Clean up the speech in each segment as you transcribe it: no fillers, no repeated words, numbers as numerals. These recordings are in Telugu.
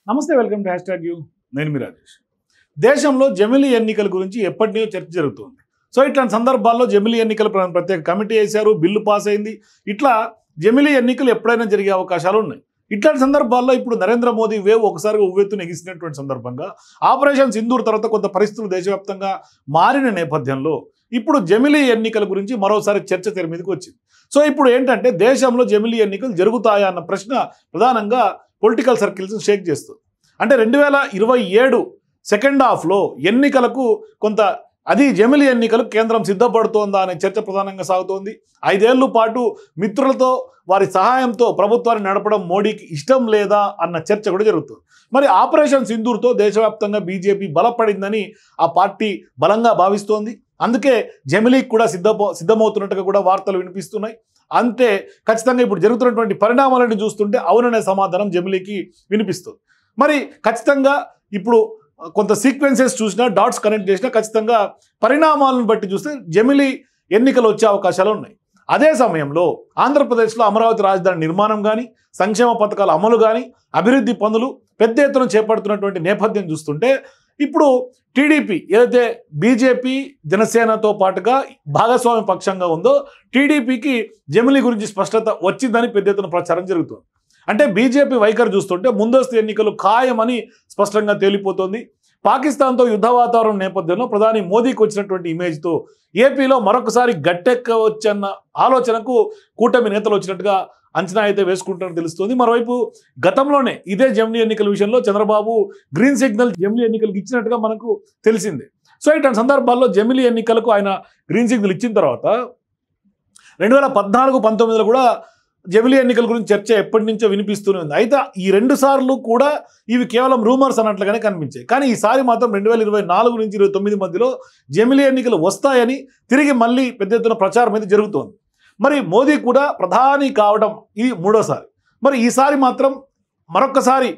నమస్తే, వెల్కమ్ టు #యూ. నేను మీ రాజేష్. దేశంలో జమిలీ ఎన్నికల గురించి ఎప్పటికీ చర్చ జరుగుతుంది. సో ఇట్లాంటి సందర్భాల్లో జమిలీ ఎన్నికల ప్రత్యేక కమిటీ వేశారు, బిల్లు పాస్ అయింది. ఇట్లా జమిలీ ఎన్నికలు ఎప్పుడైనా జరిగే అవకాశాలు ఉన్నాయి. ఇట్లాంటి సందర్భాల్లో ఇప్పుడు నరేంద్ర మోదీ వేవ్ ఒకసారిగా ఉవ్వెత్తున ఎగిసినటువంటి సందర్భంగా ఆపరేషన్ సింధూర్ తర్వాత కొంత పరిస్థితులు దేశవ్యాప్తంగా మారిన నేపథ్యంలో ఇప్పుడు జమిలీ ఎన్నికల గురించి మరోసారి చర్చ తెర మీదకి వచ్చింది. సో ఇప్పుడు ఏంటంటే దేశంలో జమిలీ ఎన్నికలు జరుగుతాయా అన్న ప్రశ్న ప్రధానంగా పొలిటికల్ సర్కిల్స్ షేక్ చేస్తుంది. అంటే 2027 సెకండ్ హాఫ్లో ఎన్నికలకు కొంత అది జమిలీ ఎన్నికలు కేంద్రం సిద్ధపడుతోందా అనే చర్చ ప్రధానంగా సాగుతోంది. 5 ఏళ్ల పాటు మిత్రులతో వారి సహాయంతో ప్రభుత్వాన్ని నడపడం మోడీకి ఇష్టం లేదా అన్న చర్చ కూడా జరుగుతుంది. మరి ఆపరేషన్ సింధూర్తో దేశవ్యాప్తంగా బీజేపీ బలపడిందని ఆ పార్టీ బలంగా భావిస్తోంది. అందుకే జమిలీకి కూడా సిద్ధమవుతున్నట్టుగా కూడా వార్తలు వినిపిస్తున్నాయి. అంతే ఖచ్చితంగా ఇప్పుడు జరుగుతున్నటువంటి పరిణామాలను చూస్తుంటే అవుననే సమాధానం జమిలీకి వినిపిస్తుంది. మరి ఖచ్చితంగా ఇప్పుడు కొంత సీక్వెన్సెస్ చూసినా, డాట్స్ కనెక్ట్ చేసినా ఖచ్చితంగా పరిణామాలను బట్టి చూస్తే జమిలీ ఎన్నికలు వచ్చే అవకాశాలు ఉన్నాయి. అదే సమయంలో ఆంధ్రప్రదేశ్లో అమరావతి రాజధాని నిర్మాణం కానీ, సంక్షేమ పథకాల అమలు కానీ, అభివృద్ధి పనులు పెద్ద ఎత్తున చేపడుతున్నటువంటి నేపథ్యం చూస్తుంటే ఇప్పుడు టీడీపీ ఏదైతే బీజేపీ జనసేనతో పాటుగా భాగస్వామ్య పక్షంగా ఉందో టీడీపీకి జమిలీ గురించి స్పష్టత వచ్చిందని పెద్ద ఎత్తున ప్రచారం జరుగుతుంది. అంటే బీజేపీ వైఖరి చూస్తుంటే ముందస్తు ఎన్నికలు ఖాయమని స్పష్టంగా తేలిపోతుంది. పాకిస్తాన్తో యుద్ధ వాతావరణం నేపథ్యంలో ప్రధాని మోదీకి వచ్చినటువంటి ఇమేజ్తో ఏపీలో మరొకసారి గట్టెక్కవచ్చన్న ఆలోచనకు కూటమి నేతలు వచ్చినట్టుగా అంచనా అయితే వేసుకుంటారని తెలుస్తుంది. మరోవైపు గతంలోనే ఇదే జమిలీ ఎన్నికల విషయంలో చంద్రబాబు గ్రీన్ సిగ్నల్ జమిలీ ఎన్నికలకు ఇచ్చినట్టుగా మనకు తెలిసిందే. సో ఇట్లాంటి సందర్భాల్లో జమిలీ ఎన్నికలకు ఆయన గ్రీన్ సిగ్నల్ ఇచ్చిన తర్వాత 2014-19లో కూడా జమిలీ ఎన్నికల గురించి చర్చ ఎప్పటి నుంచో వినిపిస్తూనే ఉంది. అయితే ఈ 2 సార్లు కూడా ఇవి కేవలం రూమర్స్ అన్నట్లుగానే కనిపించాయి. కానీ ఈసారి మాత్రం 2024 నుంచి 2029 మధ్యలో జమిలీ ఎన్నికలు వస్తాయని తిరిగి మళ్ళీ పెద్ద ఎత్తున ప్రచారం అయితే జరుగుతోంది. మరి మోదీ కూడా ప్రధాని కావడం ఇది 3వసారి. మరి ఈసారి మాత్రం మరొకసారి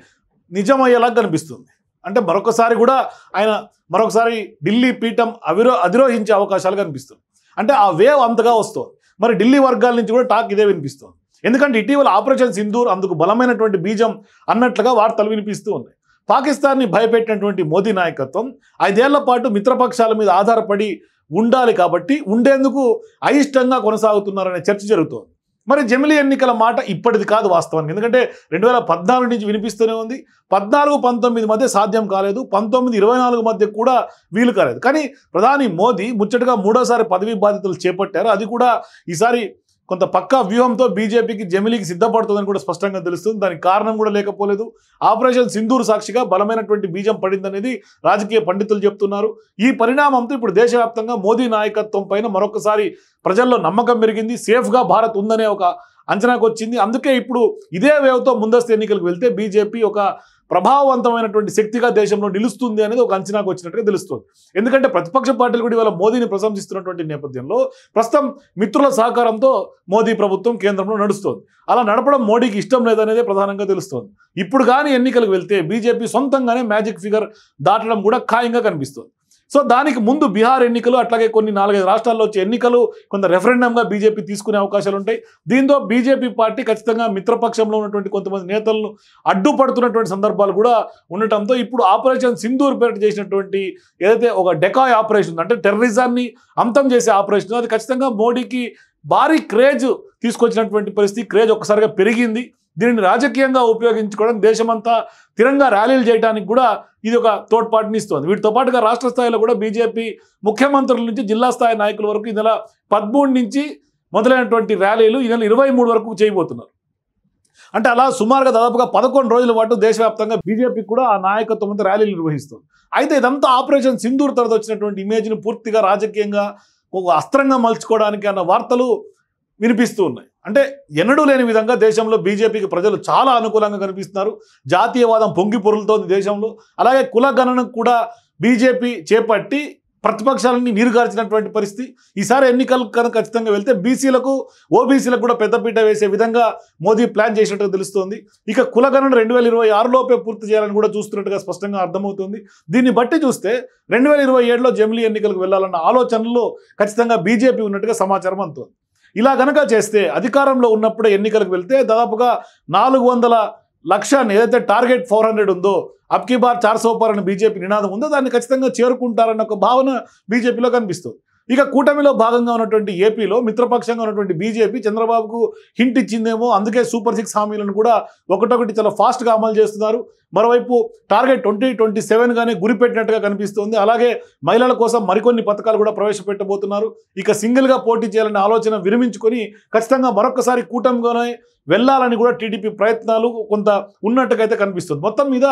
నిజమయ్యేలా కనిపిస్తుంది. అంటే మరొకసారి కూడా ఆయన మరొకసారి ఢిల్లీ పీఠం అధిరోహించే అవకాశాలు కనిపిస్తుంది. అంటే ఆ వేవ్ అంతగా వస్తుంది. మరి ఢిల్లీ వర్గాల నుంచి కూడా టాక్ ఇదే వినిపిస్తుంది. ఎందుకంటే ఇటీవల ఆపరేషన్ సింధూర్ అందుకు బలమైనటువంటి బీజం అన్నట్లుగా వార్తలు వినిపిస్తూ ఉన్నాయి. పాకిస్తాన్ని భయపెట్టినటువంటి మోదీ నాయకత్వం 5 ఏళ్ల పాటు మిత్రపక్షాల మీద ఆధారపడి ఉండాలి కాబట్టి ఉండేందుకు అయిష్టంగా కొనసాగుతున్నారనే చర్చ జరుగుతోంది. మరి జమిలీ ఎన్నికల మాట ఇప్పటిది కాదు వాస్తవానికి. ఎందుకంటే 2014 నుంచి వినిపిస్తూనే ఉంది. 14-19 మధ్య సాధ్యం కాలేదు, 19-24 మధ్య కూడా వీలు కాలేదు. కానీ ప్రధాని మోదీ ముచ్చటగా 3వసారి పదవీ బాధ్యతలు చేపట్టారు. అది కూడా ఈసారి కొంత పక్కా వ్యూహంతో బీజేపీకి జమిలీకి సిద్ధపడుతుందని కూడా స్పష్టంగా తెలుస్తుంది. దానికి కారణం కూడా లేకపోలేదు. ఆపరేషన్ సింధూర్ సాక్షిగా బలమైనటువంటి బీజం పడిందనేది రాజకీయ పండితులు చెప్తున్నారు. ఈ పరిణామంతో ఇప్పుడు దేశవ్యాప్తంగా మోదీ నాయకత్వం పైన మరొకసారి ప్రజల్లో నమ్మకం పెరిగింది. సేఫ్గా భారత్ ఉందనే ఒక అంచనాకు వచ్చింది. అందుకే ఇప్పుడు ఇదే వేవ్తో ముందస్తు ఎన్నికలకు వెళ్తే బీజేపీ ఒక ప్రభావవంతమైనటువంటి శక్తిగా దేశంలో నిలుస్తుంది అనేది ఒక అంచనాకు వచ్చినట్టుగా తెలుస్తుంది. ఎందుకంటే ప్రతిపక్ష పార్టీలు కూడా ఇవాళ మోదీని ప్రశంసిస్తున్నటువంటి నేపథ్యంలో ప్రస్తుతం మిత్రుల సహకారంతో మోదీ ప్రభుత్వం కేంద్రంలో నడుస్తోంది. అలా నడపడం మోడీకి ఇష్టం లేదనేదే ప్రధానంగా తెలుస్తోంది. ఇప్పుడు కానీ ఎన్నికలకు వెళ్తే బీజేపీ సొంతంగానే మ్యాజిక్ ఫిగర్ దాటడం కూడా ఖాయంగా కనిపిస్తుంది. సో దానికి ముందు బీహార్ ఎన్నికలు, అట్లాగే కొన్ని 4-5 రాష్ట్రాల్లో వచ్చే ఎన్నికలు కొంత రెఫరెండంగా బీజేపీ తీసుకునే అవకాశాలు ఉంటాయి. దీంతో బీజేపీ పార్టీ ఖచ్చితంగా మిత్రపక్షంలో ఉన్నటువంటి కొంతమంది నేతలను అడ్డుపడుతున్నటువంటి సందర్భాలు కూడా ఉండటంతో ఇప్పుడు ఆపరేషన్ సింధూర్ పేరిట చేసినటువంటి ఏదైతే ఒక డెకాయ్ ఆపరేషన్ అంటే టెర్రరిజాన్ని అంతం చేసే ఆపరేషన్, అది ఖచ్చితంగా మోడీకి భారీ క్రేజ్ తీసుకొచ్చినటువంటి పరిస్థితి. క్రేజ్ ఒక్కసారిగా పెరిగింది. దీనిని రాజకీయంగా ఉపయోగించుకోవడం, దేశమంతా తిరంగా ర్యాలీలు చేయడానికి కూడా ఇది ఒక తోడ్పాటుని ఇస్తుంది. వీటితో పాటుగా రాష్ట్ర స్థాయిలో కూడా బీజేపీ ముఖ్యమంత్రుల నుంచి జిల్లా స్థాయి నాయకుల వరకు ఈ నెల 13 నుంచి మొదలైనటువంటి ర్యాలీలు ఈ నెల 23 వరకు చేయబోతున్నారు. అంటే అలా సుమారుగా దాదాపుగా 11 రోజుల పాటు దేశవ్యాప్తంగా బీజేపీ కూడా ఆ నాయకత్వం అంతా ర్యాలీలు నిర్వహిస్తుంది. అయితే ఇదంతా ఆపరేషన్ సింధూర్ తర్వాత వచ్చినటువంటి ఇమేజ్ని పూర్తిగా రాజకీయంగా ఒక అస్త్రంగా మలుచుకోవడానికి అన్న వార్తలు వినిపిస్తూ ఉన్నాయి. అంటే ఎన్నడూ లేని విధంగా దేశంలో బీజేపీకి ప్రజలు చాలా అనుకూలంగా కనిపిస్తున్నారు. జాతీయవాదం పొంగి పొరులుతోంది దేశంలో. అలాగే కులగణనకు కూడా బీజేపీ చేపట్టి ప్రతిపక్షాలన్నీ నీరుగార్చినటువంటి పరిస్థితి. ఈసారి ఎన్నికలు కనుక ఖచ్చితంగా వెళ్తే బీసీలకు, ఓబీసీలకు కూడా పెద్దపీట వేసే విధంగా మోదీ ప్లాన్ చేసినట్టుగా తెలుస్తోంది. ఇక కులగణన 2026 లోపే పూర్తి చేయాలని కూడా చూస్తున్నట్టుగా స్పష్టంగా అర్థమవుతుంది. దీన్ని బట్టి చూస్తే 2027లో జమిలీ ఎన్నికలకు వెళ్లాలన్న ఆలోచనలో ఖచ్చితంగా బీజేపీ ఉన్నట్టుగా సమాచారం అందుతోంది. ఇలా గనక చేస్తే అధికారంలో ఉన్నప్పుడే ఎన్నికలకు వెళ్తే దాదాపుగా 400 లక్ష్యాన్ని ఏదైతే టార్గెట్ 400 ఉందో అబ్కి బార్ 400 పార్ అని బీజేపీ నినాదం ఉందో దాన్ని ఖచ్చితంగా చేరుకుంటారన్న ఒక భావన బీజేపీలో కనిపిస్తుంది. ఇక కూటమిలో భాగంగా ఉన్నటువంటి ఏపీలో మిత్రపక్షంగా ఉన్నటువంటి బీజేపీ చంద్రబాబుకు హింట్ ఇచ్చిందేమో, అందుకే సూపర్ 6 హామీలను కూడా ఒకటొకటి చాలా ఫాస్ట్గా అమలు చేస్తున్నారు. మరోవైపు టార్గెట్ 2027గానే గురిపెట్టినట్టుగా కనిపిస్తుంది. అలాగే మహిళల కోసం మరికొన్ని పథకాలు కూడా ప్రవేశపెట్టబోతున్నారు. ఇక సింగిల్గా పోటీ చేయాలనే ఆలోచన విరమించుకొని ఖచ్చితంగా మరొకసారి కూటమిగానే వెళ్ళాలని కూడా టీడీపీ ప్రయత్నాలు కొంత ఉన్నట్టుగా అయితే కనిపిస్తుంది. మొత్తం మీద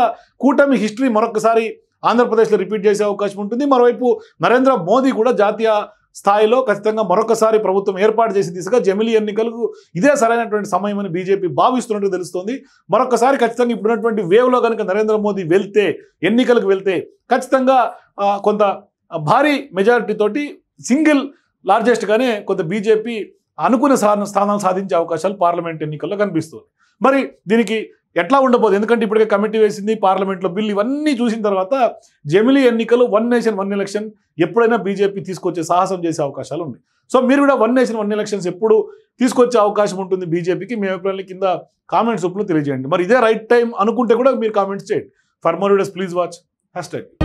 కూటమి హిస్టరీ మరొకసారి ఆంధ్రప్రదేశ్లో రిపీట్ చేసే అవకాశం ఉంటుంది. మరోవైపు నరేంద్ర మోదీ కూడా జాతీయ స్థాయిలో ఖచ్చితంగా మరొకసారి ప్రభుత్వం ఏర్పాటు చేసే దిశగా జమిలీ ఎన్నికలకు ఇదే సరైనటువంటి సమయం అని బీజేపీ భావిస్తున్నట్టు తెలుస్తోంది. మరొకసారి ఖచ్చితంగా ఇప్పుడున్నటువంటి వేవ్లో కనుక నరేంద్ర మోదీ వెళ్తే, ఎన్నికలకు వెళ్తే ఖచ్చితంగా కొంత భారీ మెజారిటీ తోటి సింగిల్ లార్జెస్ట్గానే కొంత బీజేపీ అనుకున్న స్థానాలు సాధించే అవకాశాలు పార్లమెంట్ ఎన్నికల్లో కనిపిస్తుంది. మరి దీనికి ఎట్లా ఉండబోదు, ఎందుకంటే ఇప్పటికే కమిటీ వేసింది, పార్లమెంట్లో బిల్లు, ఇవన్నీ చూసిన తర్వాత జమిలీ ఎన్నికలు 1 నేషన్ 1 ఎలక్షన్ ఎప్పుడైనా బీజేపీ తీసుకొచ్చే సాహసం చేసే అవకాశాలు ఉన్నాయి. సో మీరు కూడా 1 నేషన్ 1 ఎలక్షన్స్ ఎప్పుడు తీసుకొచ్చే అవకాశం ఉంటుంది బీజేపీకి? మీ అభిప్రాయాన్ని కింద కామెంట్స్ రూపంలో తెలియజేయండి. మరి ఇదే రైట్ టైం అనుకుంటే కూడా మీరు కామెంట్స్ చేయండి. For more videos please watch #.